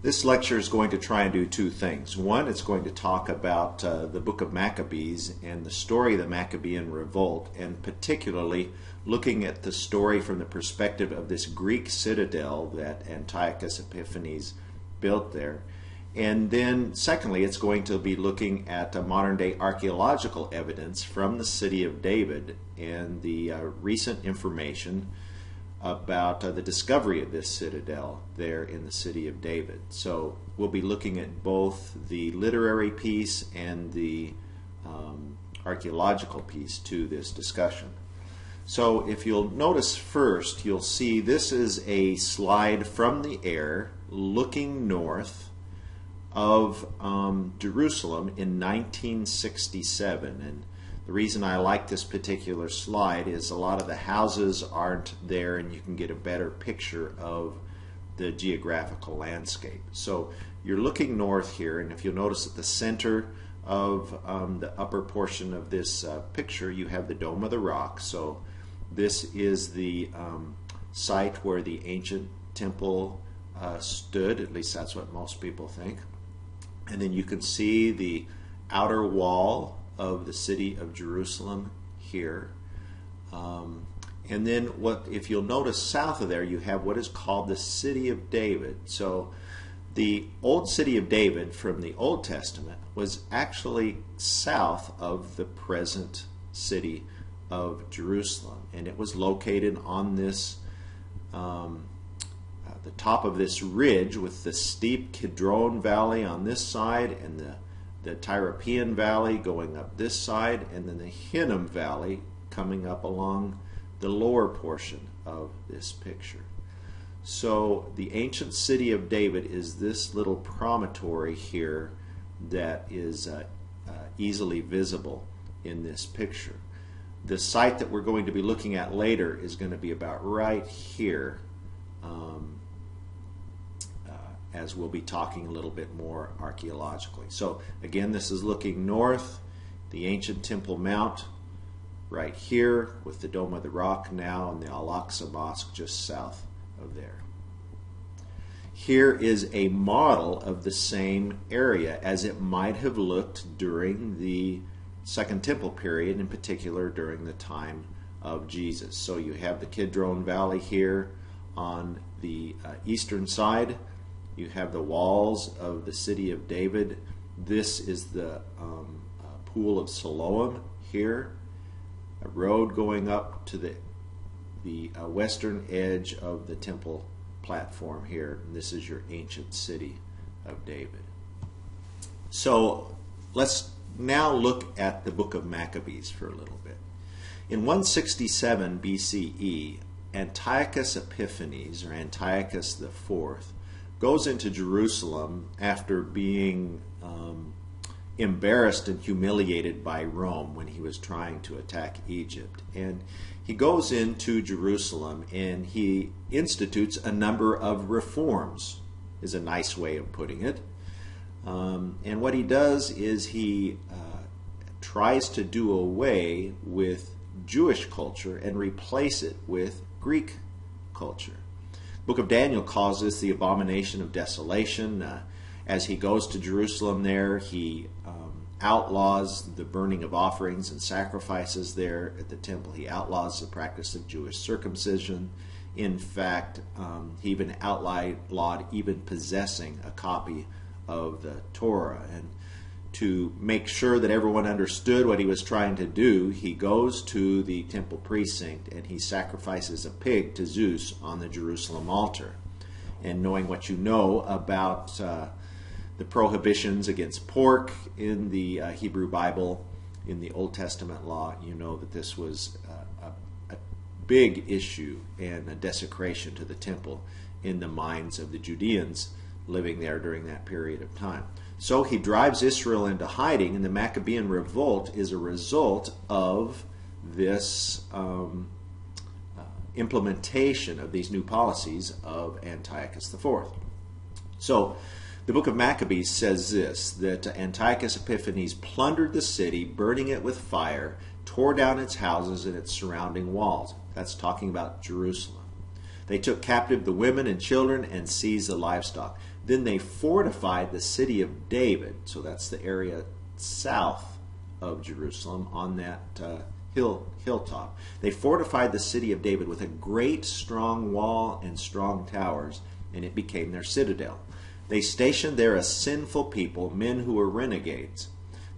This lecture is going to try and do two things. One, it's going to talk about the book of Maccabees and the story of the Maccabean revolt, and particularly looking at the story from the perspective of this Greek citadel that Antiochus Epiphanes built there. And then, secondly, it's going to be looking at modern-day archaeological evidence from the city of David and the recent information about the discovery of this citadel there in the city of David. So we'll be looking at both the literary piece and the archaeological piece to this discussion. So if you'll notice first, you'll see this is a slide from the air looking north of Jerusalem in 1967. And the reason I like this particular slide is a lot of the houses aren't there and you can get a better picture of the geographical landscape. So you're looking north here, and if you'll notice at the center of the upper portion of this picture you have the Dome of the Rock. So this is the site where the ancient temple stood, at least that's what most people think. And then you can see the outer wall of the city of Jerusalem here. And then if you'll notice south of there, you have what is called the city of David. So the old city of David from the Old Testament was actually south of the present city of Jerusalem. And it was located on this the top of this ridge with the steep Kidron Valley on this side and the Tyropean Valley going up this side, and then the Hinnom Valley coming up along the lower portion of this picture. So the ancient city of David is this little promontory here that is easily visible in this picture. The site that we're going to be looking at later is going to be about right here, as we'll be talking a little bit more archaeologically. So again, this is looking north, the ancient Temple Mount right here with the Dome of the Rock now, and the Al-Aqsa Mosque just south of there. Here is a model of the same area as it might have looked during the Second Temple period, in particular during the time of Jesus. So you have the Kidron Valley here on the eastern side. You have the walls of the city of David. This is the pool of Siloam here. A road going up to the western edge of the temple platform here. And this is your ancient city of David. So let's now look at the book of Maccabees for a little bit. In 167 BCE, Antiochus Epiphanes, or Antiochus IV, goes into Jerusalem after being embarrassed and humiliated by Rome when he was trying to attack Egypt. And he goes into Jerusalem and he institutes a number of reforms, is a nice way of putting it. And what he does is he tries to do away with Jewish culture and replace it with Greek culture. The book of Daniel calls this the abomination of desolation. As he goes to Jerusalem there, he outlaws the burning of offerings and sacrifices there at the temple. He outlaws the practice of Jewish circumcision. In fact, he even outlawed even possessing a copy of the Torah. And to make sure that everyone understood what he was trying to do, he goes to the temple precinct and he sacrifices a pig to Zeus on the Jerusalem altar. And knowing what you know about the prohibitions against pork in the Hebrew Bible, in the Old Testament law, you know that this was a big issue and a desecration to the temple in the minds of the Judeans living there during that period of time. So he drives Israel into hiding, and the Maccabean revolt is a result of this implementation of these new policies of Antiochus IV. So the book of Maccabees says this, that Antiochus Epiphanes plundered the city, burning it with fire, tore down its houses and its surrounding walls. That's talking about Jerusalem. They took captive the women and children and seized the livestock. Then they fortified the city of David, so that's the area south of Jerusalem on that hilltop. They fortified the city of David with a great strong wall and strong towers, and it became their citadel. They stationed there a sinful people, men who were renegades.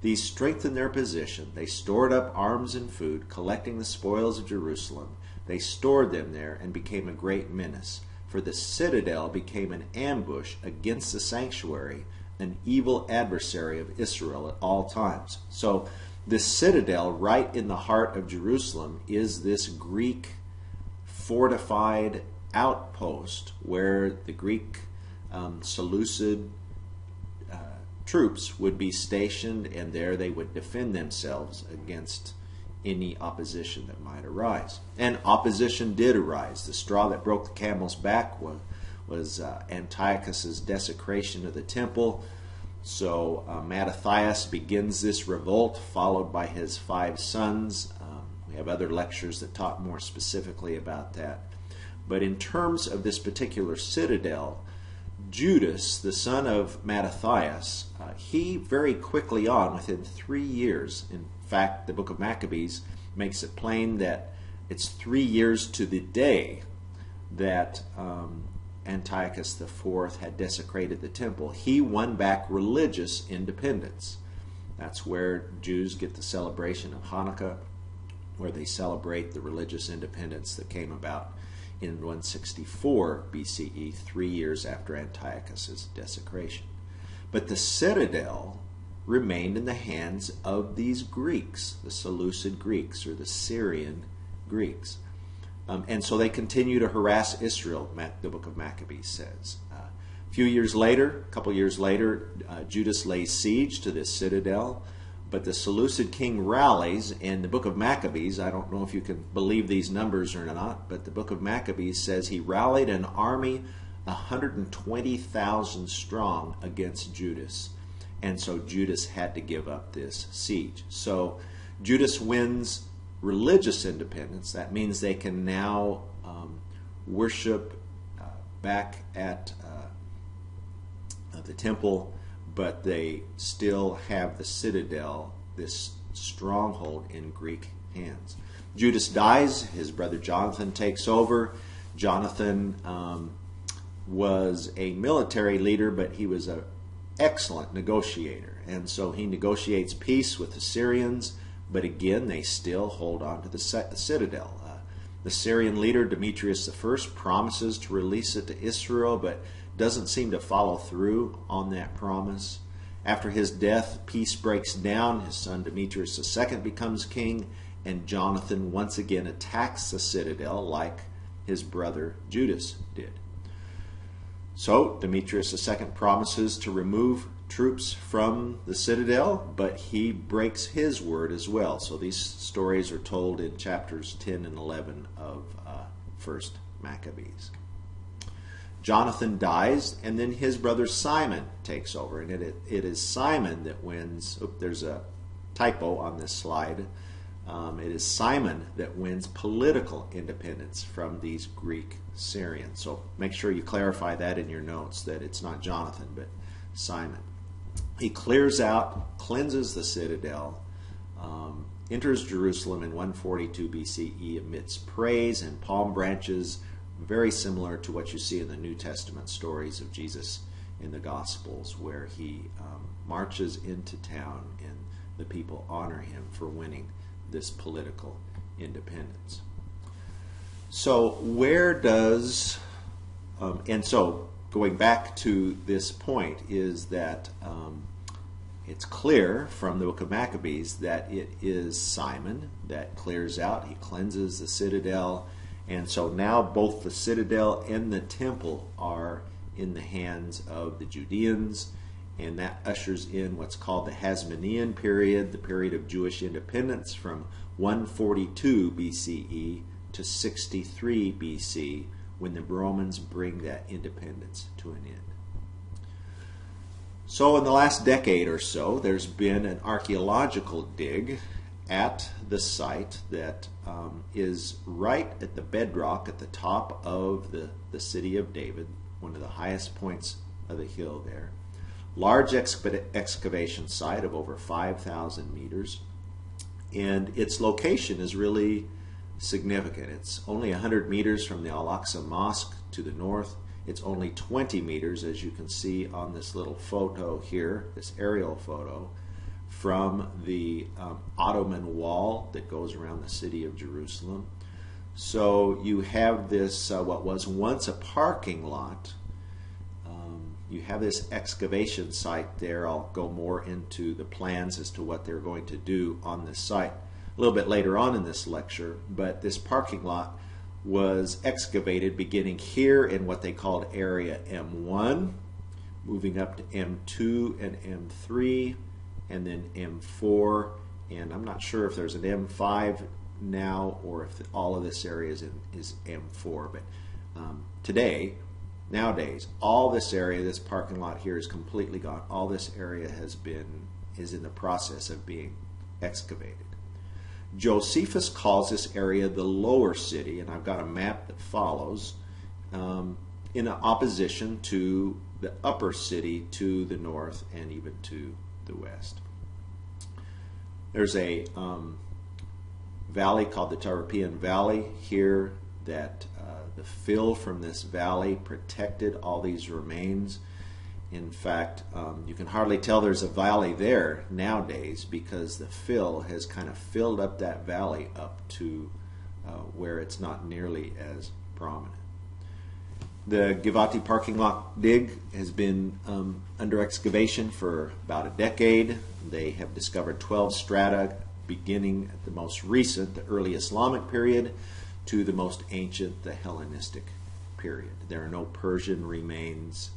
These strengthened their position. They stored up arms and food, collecting the spoils of Jerusalem. They stored them there and became a great menace. For the citadel became an ambush against the sanctuary, an evil adversary of Israel at all times. So this citadel right in the heart of Jerusalem is this Greek fortified outpost where the Greek Seleucid troops would be stationed, and there they would defend themselves against any opposition that might arise. And opposition did arise. The straw that broke the camel's back was Antiochus's desecration of the temple. So Mattathias begins this revolt, followed by his 5 sons. We have other lectures that talk more specifically about that. But in terms of this particular citadel, Judas, the son of Mattathias, he very quickly on, within 3 years, in fact, the book of Maccabees makes it plain that it's 3 years to the day that Antiochus IV had desecrated the temple. He won back religious independence. That's where Jews get the celebration of Hanukkah, where they celebrate the religious independence that came about in 164 BCE, 3 years after Antiochus's desecration. But the citadel remained in the hands of these Greeks, the Seleucid Greeks or the Syrian Greeks. And so they continue to harass Israel, the book of Maccabees says. A couple years later, Judas lays siege to this citadel, but the Seleucid king rallies, and the book of Maccabees, I don't know if you can believe these numbers or not, but the book of Maccabees says he rallied an army 120,000 strong against Judas. And so Judas had to give up this siege. So Judas wins religious independence. That means they can now worship back at the temple, but they still have the citadel, this stronghold, in Greek hands. Judas dies. His brother Jonathan takes over. Jonathan was a military leader, but he was an excellent negotiator. And so he negotiates peace with the Syrians, but again, they still hold on to the citadel. The Syrian leader, Demetrius I, promises to release it to Israel, but doesn't seem to follow through on that promise. After his death, peace breaks down. His son Demetrius II becomes king, and Jonathan once again attacks the citadel like his brother Judas did. So Demetrius II promises to remove troops from the citadel, but he breaks his word as well. So these stories are told in chapters 10 and 11 of 1st Maccabees. Jonathan dies, and then his brother Simon takes over. And it is Simon that wins. There's a typo on this slide. It is Simon that wins political independence from these Greek Syrians. So make sure you clarify that in your notes, that it's not Jonathan, but Simon. He clears out, cleanses the citadel, enters Jerusalem in 142 BCE amidst praise and palm branches, very similar to what you see in the New Testament stories of Jesus in the Gospels, where he marches into town and the people honor him for winning this political independence. So where does, and so going back to this point is that it's clear from the book of Maccabees that it is Simon that clears out, he cleanses the citadel, and so now both the citadel and the temple are in the hands of the Judeans, and that ushers in what's called the Hasmonean period, the period of Jewish independence from 142 BCE to 63 BC, when the Romans bring that independence to an end. So in the last decade or so, there's been an archaeological dig at the site that is right at the bedrock at the top of the city of David, one of the highest points of the hill there. Large excavation site of over 5,000 meters, and its location is really significant. It's only 100 meters from the Al-Aqsa Mosque to the north. It's only 20 meters, as you can see on this little photo here, this aerial photo, from the Ottoman wall that goes around the city of Jerusalem. So you have this, what was once a parking lot. You have this excavation site there. I'll go more into the plans as to what they're going to do on this site a little bit later on in this lecture, but this parking lot was excavated beginning here in what they called area M1, moving up to M2 and M3, and then M4, and I'm not sure if there's an M5 now or if all of this area is M4, but nowadays, all this area, this parking lot here is completely gone. All this area is in the process of being excavated. Josephus calls this area the lower city, and I've got a map that follows, in opposition to the upper city to the north and even to the west. There's a valley called the Tarapian Valley here that the fill from this valley protected all these remains. In fact, you can hardly tell there's a valley there nowadays because the fill has kind of filled up that valley up to where it's not nearly as prominent. The Givati parking lot dig has been under excavation for about a decade. They have discovered 12 strata beginning at the most recent, the early Islamic period, to the most ancient, the Hellenistic period. There are no Persian remains.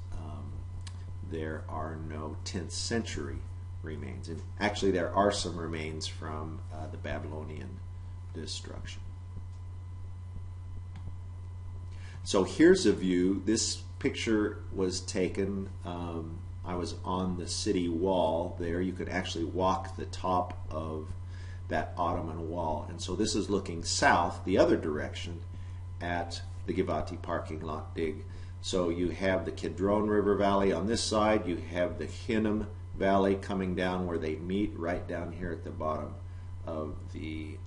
There are no 10th century remains. And actually there are some remains from the Babylonian destruction. So here's a view. This picture was taken, I was on the city wall there. You could actually walk the top of that Ottoman wall. And so this is looking south, the other direction, at the Givati parking lot dig. So you have the Kidron River Valley on this side. You have the Hinnom Valley coming down where they meet right down here at the bottom of the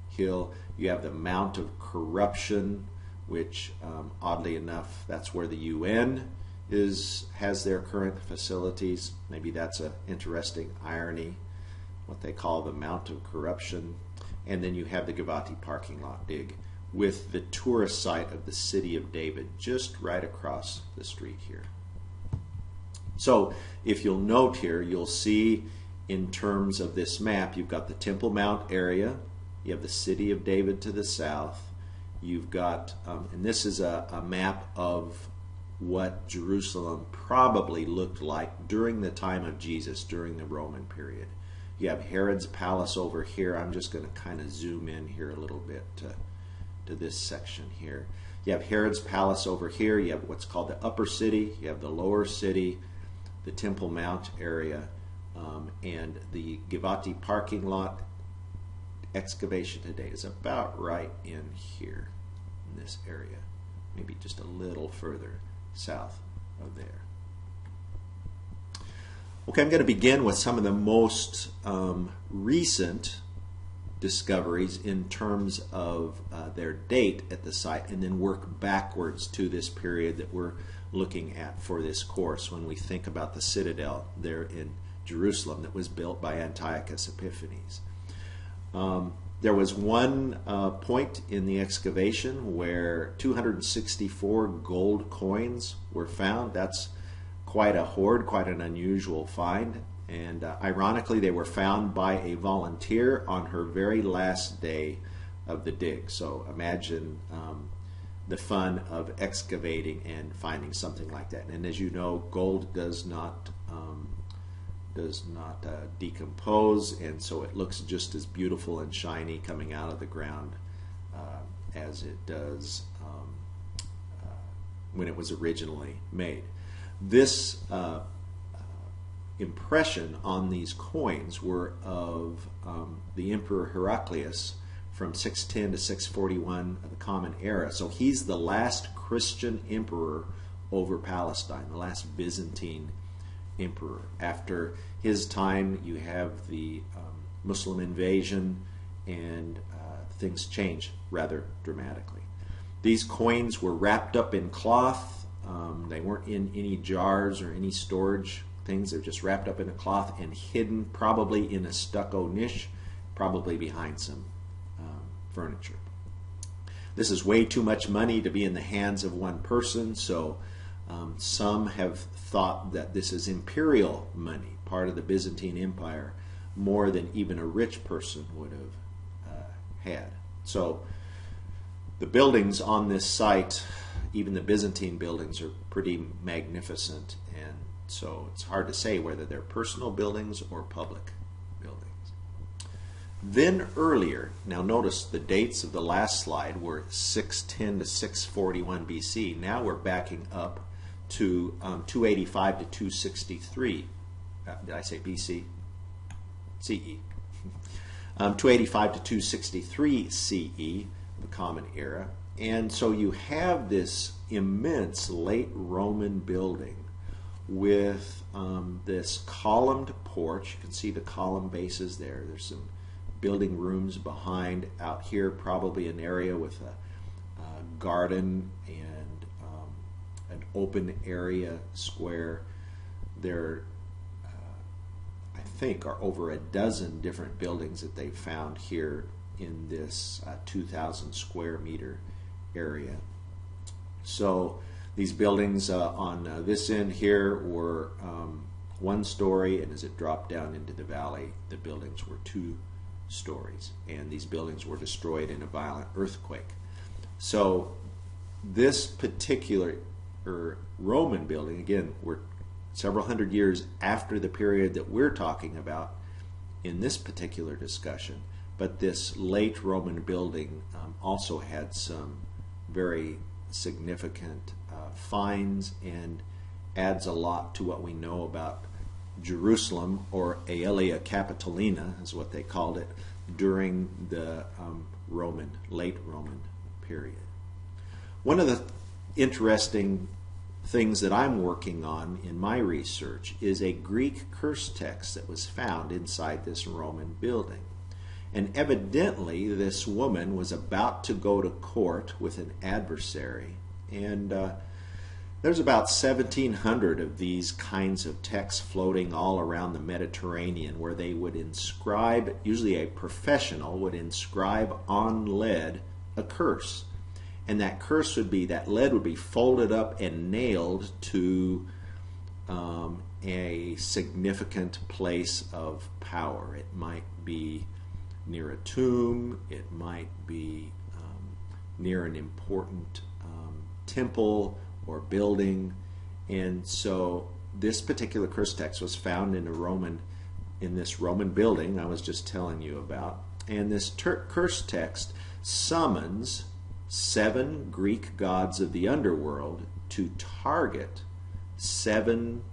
hill. You have the Mount of Corruption, which oddly enough, that's where the UN has their current facilities. Maybe that's an interesting irony, what they call the Mount of Corruption. And then you have the Givati parking lot dig with the tourist site of the city of David just right across the street here. So if you'll note here, you'll see in terms of this map, you've got the Temple Mount area, you have the city of David to the south, you've got, and this is a map of what Jerusalem probably looked like during the time of Jesus, during the Roman period. You have Herod's palace over here. I'm just going to kind of zoom in here a little bit to this section here. You have Herod's palace over here. You have what's called the upper city. You have the lower city, the Temple Mount area, and the Givati parking lot excavation today is about right in here, in this area, maybe just a little further south of there. Okay, I'm going to begin with some of the most recent discoveries in terms of their date at the site, and then work backwards to this period that we're looking at for this course when we think about the citadel there in Jerusalem that was built by Antiochus Epiphanes. There was one point in the excavation where 264 gold coins were found. That's quite a hoard, quite an unusual find. And ironically, they were found by a volunteer on her very last day of the dig. So imagine the fun of excavating and finding something like that. And as you know, gold does not decompose, and so it looks just as beautiful and shiny coming out of the ground as it does when it was originally made. This impression on these coins were of the Emperor Heraclius from 610 to 641 of the Common Era. So he's the last Christian emperor over Palestine, the last Byzantine emperor. After his time, you have the Muslim invasion, and things change rather dramatically. These coins were wrapped up in cloth. They weren't in any jars or any storage things. They're just wrapped up in a cloth and hidden, probably in a stucco niche, probably behind some furniture. This is way too much money to be in the hands of one person, so some have thought that this is imperial money, part of the Byzantine Empire, more than even a rich person would have had. So the buildings on this site, even the Byzantine buildings, are pretty magnificent, and so it's hard to say whether they're personal buildings or public buildings. Then earlier, now notice the dates of the last slide were 610 to 641 BC. Now we're backing up to 285 to 263. Did I say BC? CE. 285 to 263 CE, the Common Era. And so you have this immense late Roman building with this columned porch. You can see the column bases there. There's some building rooms behind. Out here, probably an area with a garden and an open area square. There, I think, are over a dozen different buildings that they've found here in this 2,000 square meter area. So these buildings on this end here were one story, and as it dropped down into the valley, the buildings were 2 stories, and these buildings were destroyed in a violent earthquake. So this particular Roman building, again, we're several hundred years after the period that we're talking about in this particular discussion, but this late Roman building also had some very significant finds and adds a lot to what we know about Jerusalem, or Aelia Capitolina is what they called it, during the late Roman period. One of the interesting things that I'm working on in my research is a Greek curse text that was found inside this Roman building. And evidently this woman was about to go to court with an adversary, and there's about 1,700 of these kinds of texts floating all around the Mediterranean, where they would inscribe, usually a professional would inscribe on lead a curse. And that curse would be, that lead would be folded up and nailed to a significant place of power. It might be near a tomb, it might be near an important temple or building. And so this particular curse text was found in this Roman building I was just telling you about. And this curse text summons 7 Greek gods of the underworld to target 7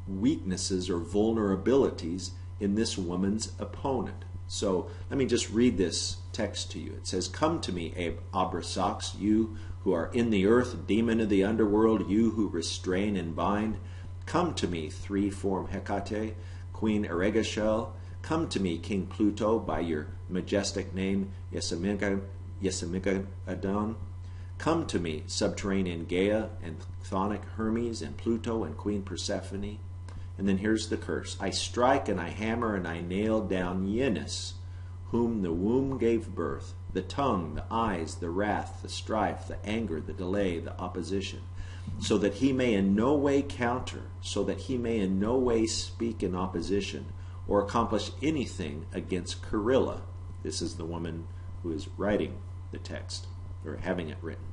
weaknesses or vulnerabilities in this woman's opponent. So let me just read this text to you. It says, "Come to me, Abrasax, you who are in the earth, demon of the underworld, you who restrain and bind. Come to me, 3-form Hecate, Queen Erigashel. Come to me, King Pluto, by your majestic name, Yesamigadon. Come to me, subterranean Gaia, and chthonic Hermes, and Pluto, and Queen Persephone." And then here's the curse. "I strike and I hammer and I nail down Yenus, whom the womb gave birth, the tongue, the eyes, the wrath, the strife, the anger, the delay, the opposition, so that he may in no way counter, so that he may in no way speak in opposition or accomplish anything against Charilla." This is the woman who is writing the text, or having it written,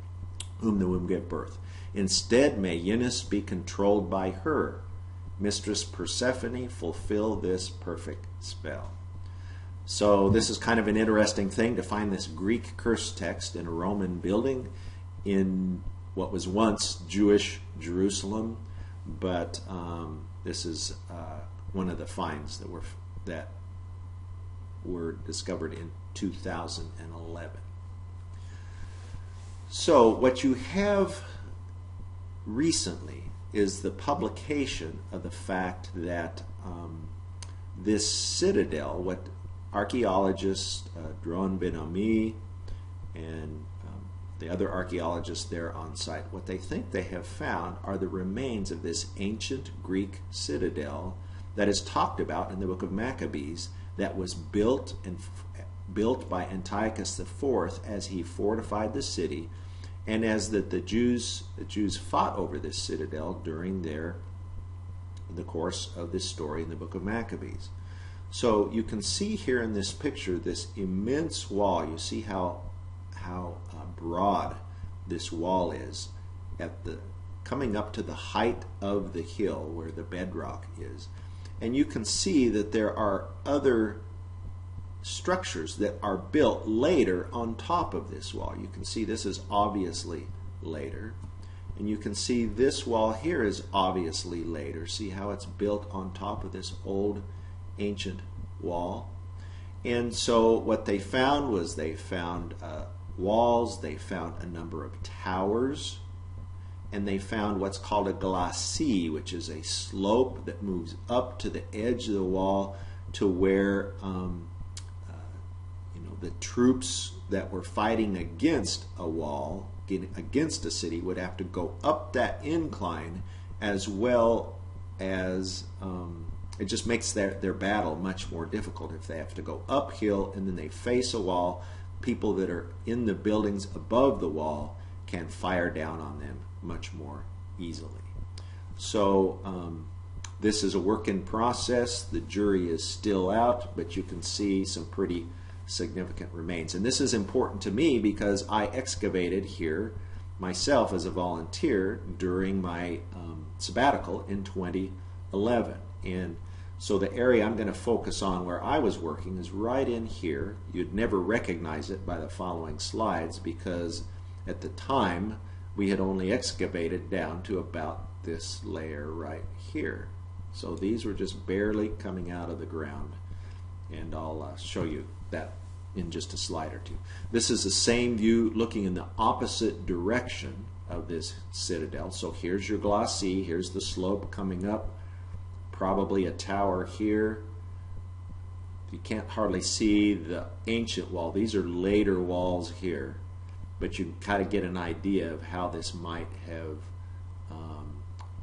"whom the womb gave birth. Instead, may Yenus be controlled by her. Mistress Persephone, fulfill this perfect spell." So this is kind of an interesting thing to find this Greek curse text in a Roman building in what was once Jewish Jerusalem. but this is one of the finds that were discovered in 2011. So what you have recently is the publication of the fact that this citadel, what archaeologists Dron Ben Ami and the other archaeologists there on site, what they think they have found are the remains of this ancient Greek citadel that is talked about in the book of Maccabees, that was built by Antiochus IV as he fortified the city, and as the Jews fought over this citadel during the course of this story in the book of Maccabees. So you can see here in this picture this immense wall. You see how broad this wall is coming up to the height of the hill where the bedrock is. And you can see that there are other structures that are built later on top of this wall. You can see this is obviously later. And you can see this wall here is obviously later. See how it's built on top of this old ancient wall? And so what they found was they found walls, they found a number of towers, and they found what's called a glacis, which is a slope that moves up to the edge of the wall to where the troops that were fighting against a wall, against a city, would have to go up that incline, as well as it just makes their battle much more difficult if they have to go uphill and then they face a wall. People that are in the buildings above the wall can fire down on them much more easily. So this is a work in process. The jury is still out, but you can see some pretty significant remains. And this is important to me because I excavated here myself as a volunteer during my sabbatical in 2011. And so the area I'm going to focus on where I was working is right in here. You'd never recognize it by the following slides because at the time we had only excavated down to about this layer right here. So these were just barely coming out of the ground, and I'll show you that in just a slide or two. This is the same view looking in the opposite direction of this citadel. So here's your glacis, here's the slope coming up, probably a tower here. You can't hardly see the ancient wall. These are later walls here, but you can kind of get an idea of how this might have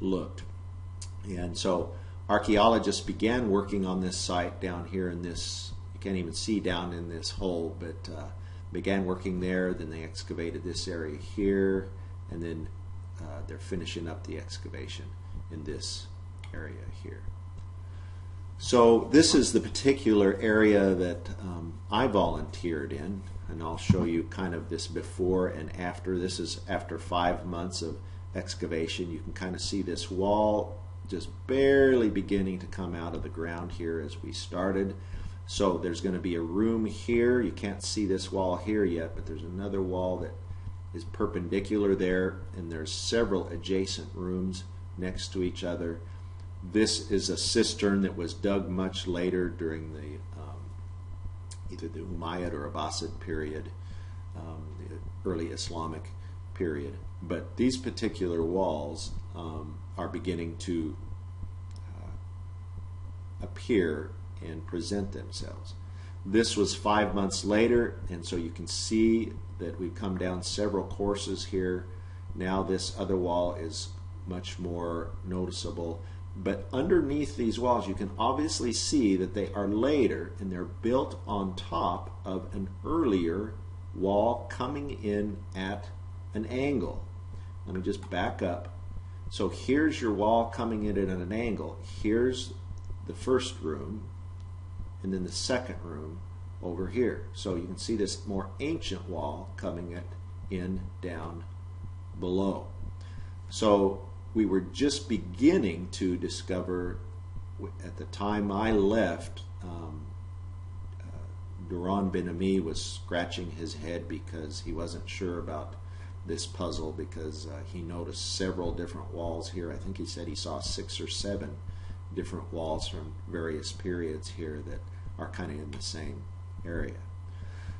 looked. And so archaeologists began working on this site down here in this, you can't even see down in this hole, but began working there. Then they excavated this area here, and then they're finishing up the excavation in this area here. So this is the particular area that I volunteered in, and I'll show you kind of this before and after. This is after 5 months of excavation. You can kind of see this wall just barely beginning to come out of the ground here as we started. So there's going to be a room here. You can't see this wall here yet, but there's another wall that is perpendicular there, and there's several adjacent rooms next to each other. This is a cistern that was dug much later during the either the Umayyad or Abbasid period, the early Islamic period. But these particular walls are beginning to appear and present themselves. This was 5 months later, and so you can see that we've come down several courses here. Now this other wall is much more noticeable. But underneath these walls, you can obviously see that they are later, and they're built on top of an earlier wall coming in at an angle. Let me just back up. So here's your wall coming in at an angle. Here's the first room, and then the second room over here. So you can see this more ancient wall coming in down below. So we were just beginning to discover, at the time I left, Dron Ben Ami was scratching his head because he wasn't sure about this puzzle because he noticed several different walls here. I think he said he saw 6 or 7 different walls from various periods here that are kind of in the same area.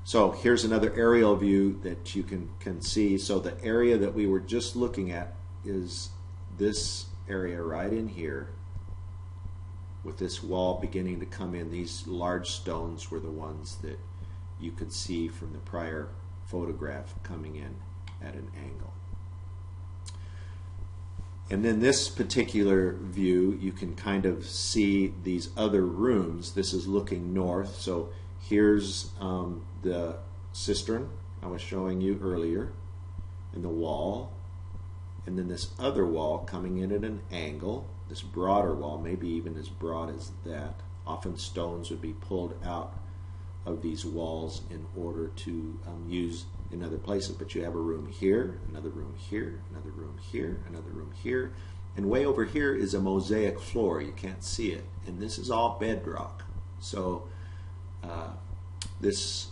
So here's another aerial view that you can see. So the area that we were just looking at is this area right in here, with this wall beginning to come in. These large stones were the ones that you could see from the prior photograph coming in at an angle. And then this particular view, you can kind of see these other rooms. This is looking north. So here's the cistern I was showing you earlier, and the wall, and then this other wall coming in at an angle, this broader wall, maybe even as broad as that. Often stones would be pulled out of these walls in order to use in other places, but you have a room here, another room here, another room here, another room here, and way over here is a mosaic floor. You can't see it, and this is all bedrock. So this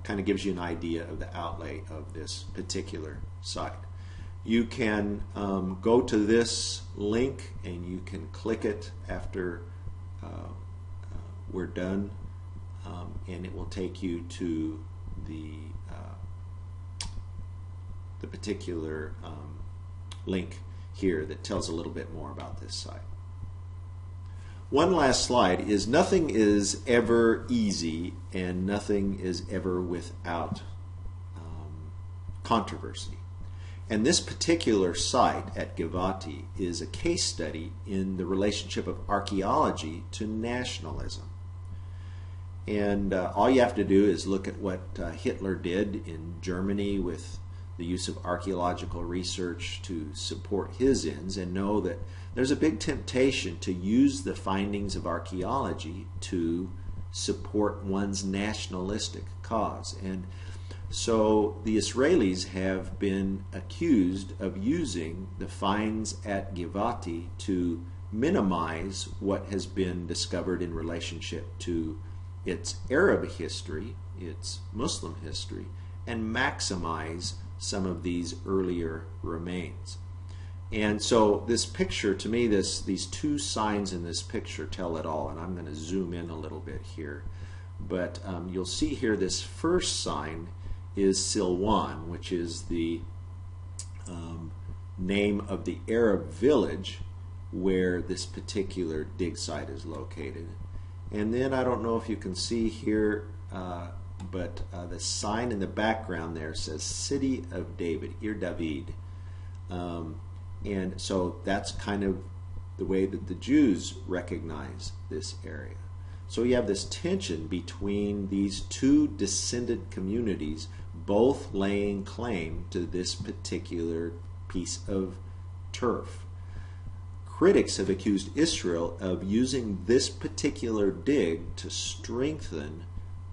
kind of gives you an idea of the outlay of this particular site. You can go to this link and you can click it after we're done, and it will take you to the particular link here that tells a little bit more about this site. One last slide is nothing is ever easy and nothing is ever without controversy. And this particular site at Givati is a case study in the relationship of archaeology to nationalism. And all you have to do is look at what Hitler did in Germany with the use of archaeological research to support his ends, and know that there's a big temptation to use the findings of archaeology to support one's nationalistic cause. And so the Israelis have been accused of using the finds at Givati to minimize what has been discovered in relationship to its Arab history, its Muslim history, and maximize some of these earlier remains. And so this picture, to me, these two signs in this picture tell it all, and I'm going to zoom in a little bit here. But you'll see here this first sign is Silwan, which is the name of the Arab village where this particular dig site is located. And then I don't know if you can see here, but the sign in the background there says City of David, Ir David. And so that's kind of the way that the Jews recognize this area. So you have this tension between these two descendant communities, both laying claim to this particular piece of turf. Critics have accused Israel of using this particular dig to strengthen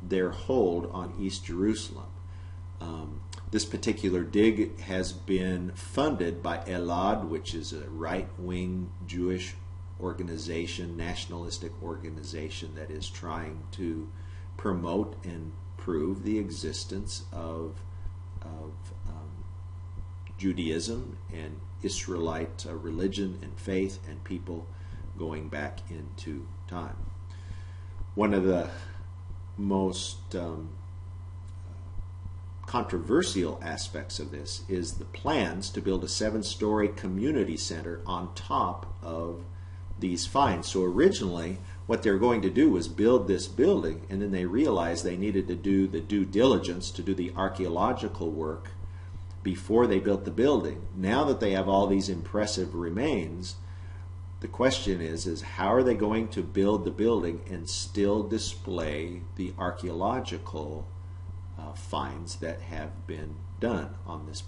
their hold on East Jerusalem. This particular dig has been funded by Elad, which is a right-wing Jewish organization, nationalistic organization that is trying to promote and prove the existence of Judaism and Israelite religion and faith and people going back into time. One of the most controversial aspects of this is the plans to build a 7-story community center on top of these finds. So originally what they're going to do was build this building, and then they realized they needed to do the due diligence to do the archaeological work before they built the building. Now that they have all these impressive remains, the question is how are they going to build the building and still display the archaeological finds that have been done on this,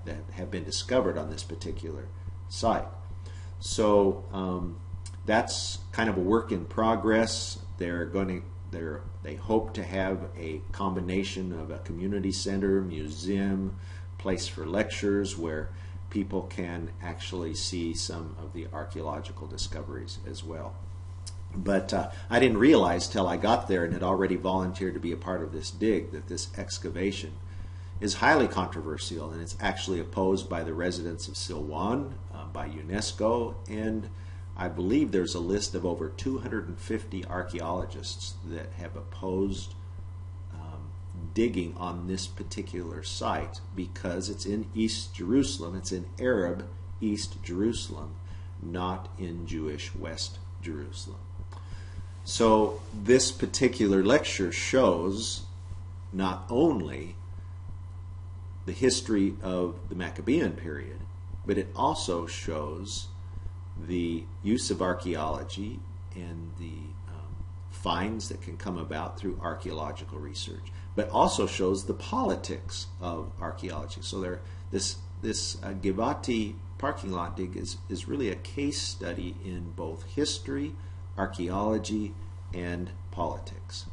that have been discovered on this particular site. So that's kind of a work in progress. They hope to have a combination of a community center, museum, place for lectures where people can actually see some of the archaeological discoveries as well. But I didn't realize till I got there and had already volunteered to be a part of this dig that this excavation is highly controversial, and it's actually opposed by the residents of Silwan, by UNESCO, and I believe there's a list of over 250 archaeologists that have opposed digging on this particular site because it's in East Jerusalem. It's in Arab East Jerusalem, not in Jewish West Jerusalem. So this particular lecture shows not only the history of the Maccabean period, but it also shows the use of archaeology and the finds that can come about through archaeological research, but also shows the politics of archaeology. So this Givati parking lot dig is really a case study in both history, archaeology, and politics.